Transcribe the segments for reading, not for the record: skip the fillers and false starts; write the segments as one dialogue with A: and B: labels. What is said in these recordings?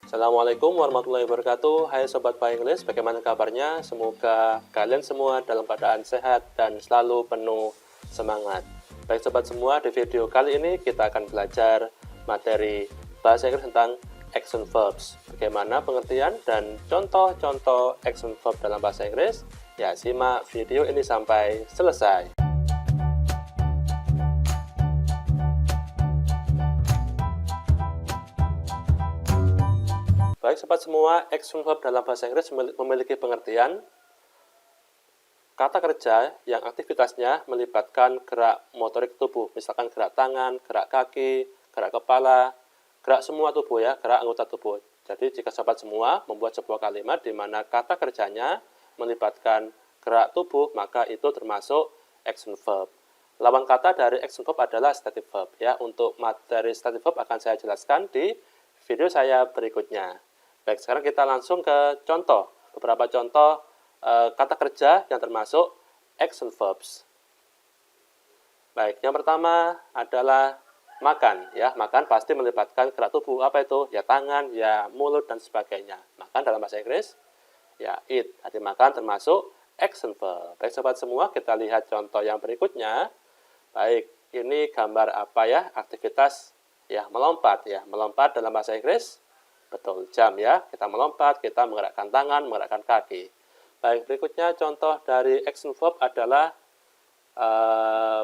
A: Assalamualaikum warahmatullahi wabarakatuh. Hai Sobat Bahasa Inggris, bagaimana kabarnya? Semoga kalian semua dalam keadaan sehat dan selalu penuh semangat. Baik Sobat semua, di video kali ini kita akan belajar materi Bahasa Inggris tentang action verbs. Bagaimana pengertian dan contoh-contoh action verb dalam Bahasa Inggris? Ya, simak video ini sampai selesai. Baik sobat semua, action verb dalam bahasa Inggris memiliki pengertian kata kerja yang aktivitasnya melibatkan gerak motorik tubuh, misalkan gerak tangan, gerak kaki, gerak kepala, gerak semua tubuh ya, gerak anggota tubuh. Jadi jika sobat semua membuat sebuah kalimat di mana kata kerjanya melibatkan gerak tubuh, maka itu termasuk action verb. Lawan kata dari action verb adalah stative verb ya. Untuk materi stative verb akan saya jelaskan di video saya berikutnya. Baik, sekarang kita langsung ke contoh. Beberapa contoh kata kerja yang termasuk action verbs. Baik, yang pertama adalah makan. Ya, makan pasti melibatkan gerak tubuh. Apa itu? Ya tangan, ya mulut, dan sebagainya. Makan dalam bahasa Inggris, ya eat. Jadi makan termasuk action verb. Baik, sobat semua, kita lihat contoh yang berikutnya. Baik, ini gambar apa ya? Aktivitas ya melompat ya. Melompat dalam bahasa Inggris. Betul, jam ya. Kita melompat, kita menggerakkan tangan, menggerakkan kaki. Baik, berikutnya contoh dari action verb adalah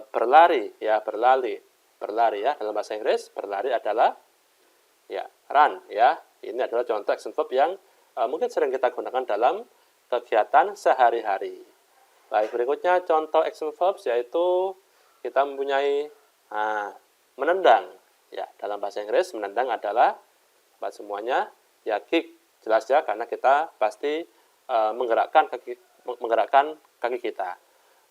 A: berlari ya, berlari. Berlari ya, dalam bahasa Inggris berlari adalah ya, run ya. Ini adalah contoh action verb yang mungkin sering kita gunakan dalam kegiatan sehari-hari. Baik, berikutnya contoh action verbs yaitu kita mempunyai menendang. Ya, dalam bahasa Inggris menendang adalah semuanya ya kick, jelas ya, karena kita pasti menggerakkan kaki kita.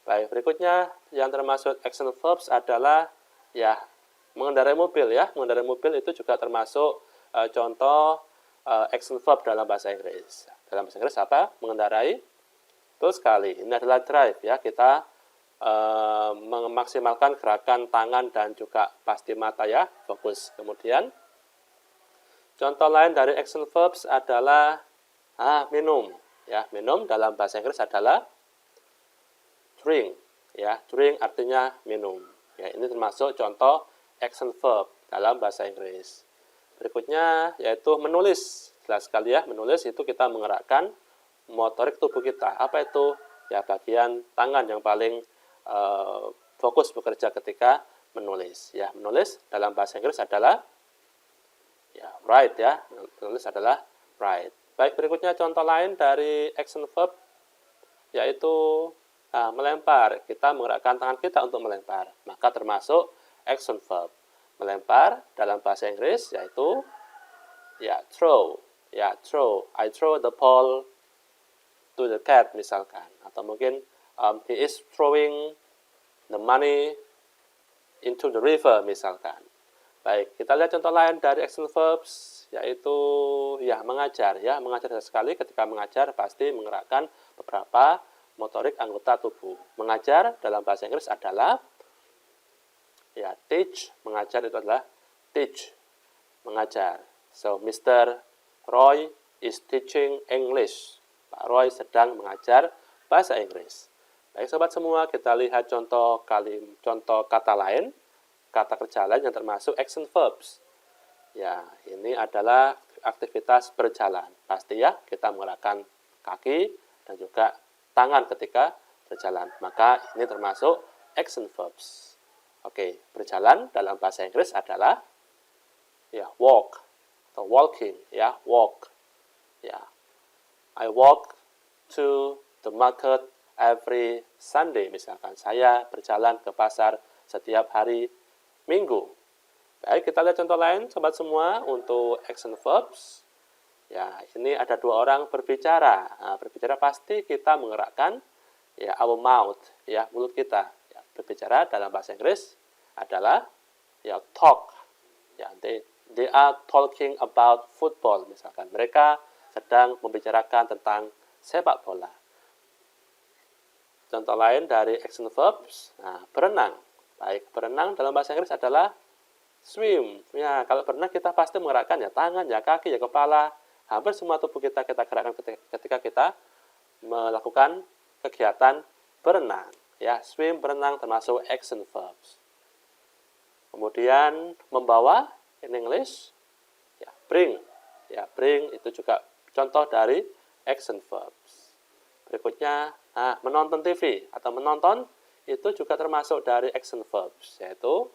A: Baik, berikutnya yang termasuk action verbs adalah ya mengendarai mobil ya. Mengendarai mobil itu juga termasuk contoh action verb dalam bahasa Inggris. Dalam bahasa Inggris apa? Mengendarai. Betul sekali. Ini adalah drive ya. Kita memaksimalkan gerakan tangan dan juga pasti mata ya, fokus. Kemudian contoh lain dari action verbs adalah minum. Ya, minum dalam bahasa Inggris adalah drink. Ya, drink artinya minum. Ya, ini termasuk contoh action verb dalam bahasa Inggris. Berikutnya yaitu menulis. Jelas sekali ya, menulis itu kita menggerakkan motorik tubuh kita. Apa itu? Ya, bagian tangan yang paling fokus bekerja ketika menulis. Ya, menulis dalam bahasa Inggris adalah ya, write ya. Menulis adalah write. Baik, berikutnya contoh lain dari action verb yaitu melempar. Kita menggerakkan tangan kita untuk melempar. Maka termasuk action verb. Melempar dalam bahasa Inggris yaitu ya throw. Ya, throw. I throw the ball to the cat misalkan. Atau mungkin he is throwing the money into the river misalkan. Baik, kita lihat contoh lain dari action verbs yaitu ya mengajar ya. Mengajar sekali, ketika mengajar pasti menggerakkan beberapa motorik anggota tubuh. Mengajar dalam bahasa Inggris adalah ya teach. Mengajar itu adalah teach. Mengajar. So, Mr. Roy is teaching English. Pak Roy sedang mengajar bahasa Inggris. Baik sobat semua, kita lihat contoh kata lain, kata kerja lain yang termasuk action verbs. Ya, ini adalah aktivitas berjalan. Pasti ya, kita menggerakkan kaki dan juga tangan ketika berjalan. Maka ini termasuk action verbs. Oke, berjalan dalam bahasa Inggris adalah ya walk atau walking ya, walk. Ya. I walk to the market every Sunday misalkan. Saya berjalan ke pasar setiap hari Minggu. Baik, kita lihat contoh lain sobat semua untuk action verbs. Ya, ini ada dua orang berbicara. Berbicara pasti kita menggerakkan ya our mouth, ya mulut kita. Ya, berbicara dalam bahasa Inggris adalah ya talk. Ya, they are talking about football misalkan. Mereka sedang membicarakan tentang sepak bola. Contoh lain dari action verbs, berenang. Baik, berenang dalam bahasa Inggris adalah swim. Ya, kalau berenang kita pasti menggerakkan ya tangan, ya kaki, ya kepala, hampir semua tubuh kita gerakkan ketika kita melakukan kegiatan berenang. Ya, swim, berenang termasuk action verbs. Kemudian membawa in English, ya, bring. Ya, bring itu juga contoh dari action verbs. Berikutnya, menonton TV atau menonton itu juga termasuk dari action verbs, yaitu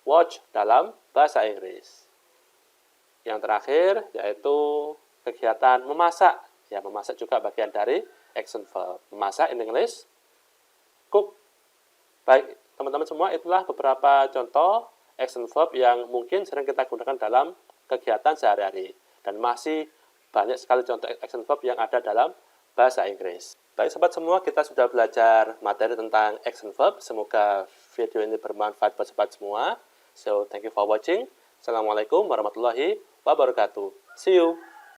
A: watch dalam bahasa Inggris. Yang terakhir yaitu kegiatan memasak. Ya, memasak juga bagian dari action verb. Memasak in English, cook. Baik, teman-teman semua, itulah beberapa contoh action verb yang mungkin sering kita gunakan dalam kegiatan sehari-hari. Dan masih banyak sekali contoh action verb yang ada dalam bahasa Inggris. Baik sobat semua, kita sudah belajar materi tentang action verb. Semoga video ini bermanfaat buat sobat semua. So, thank you for watching. Assalamualaikum warahmatullahi wabarakatuh. See you.